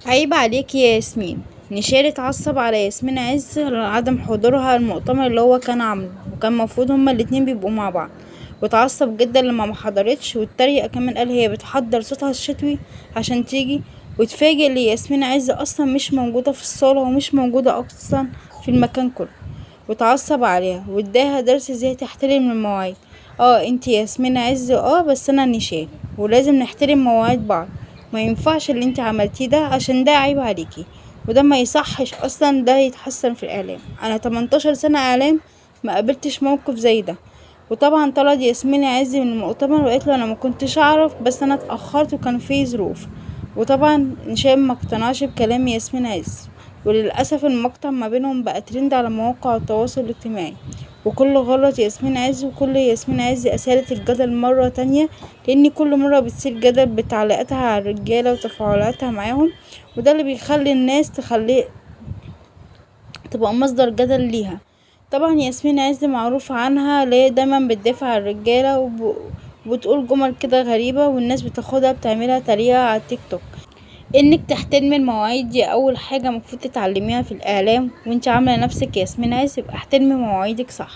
عيب عليكي يا ياسمين. نشال اتعصب على ياسمين عز عدم حضورها المؤتمر اللي هو كان عامله، وكان مفروض هما الاتنين بيبقوا مع بعض، واتعصب جدا لما محضرتش، واتريق كمان قال هي بتحضر صوتها الشتوي عشان تيجي، واتفاجئ ان ياسمين عز اصلا مش موجودة في الصالة ومش موجودة اصلا في المكان كله، واتعصب عليها واداها درس ازاي تحترم المواعيد. انتي ياسمين عز بس انا نشال، ولازم نحترم مواعيد بعض. ما ينفعش اللي انت عملتيه ده، عشان ده عيب عليكي، وده ما يصحش اصلا، ده يتحسن في الاعلام. انا 18 سنة اعلام ما قابلتش موقف زي ده. وطبعا طلعت ياسمين عز من المؤتمر وقالت له انا ما كنتش اعرف، بس انا اتاخرت وكان في ظروف. وطبعا هشام ما اقتنعش بكلام ياسمين عز، وللاسف المقطع ما بينهم بقى ترند على مواقع التواصل الاجتماعي، وكل غلط ياسمين عز، وكل ياسمين عز أثارت الجدل مرة تانية، لأن كل مرة بتصير جدل بتعليقاتها على الرجالة وتفاعلاتها معاهم، وده اللي بيخلي الناس تخليه تبقى مصدر جدل ليها. طبعا ياسمين عز معروف عنها ليه دايما بتدافع عن الرجالة وبتقول جمل كده غريبة، والناس بتاخدها بتعملها طريقة على التيك توك. انك تحترمي المواعيد دي اول حاجة مفروض تتعلميها في الاعلام، وانت عاملة نفسك ياسمين عز، يبقى احترمي مواعيدك صح.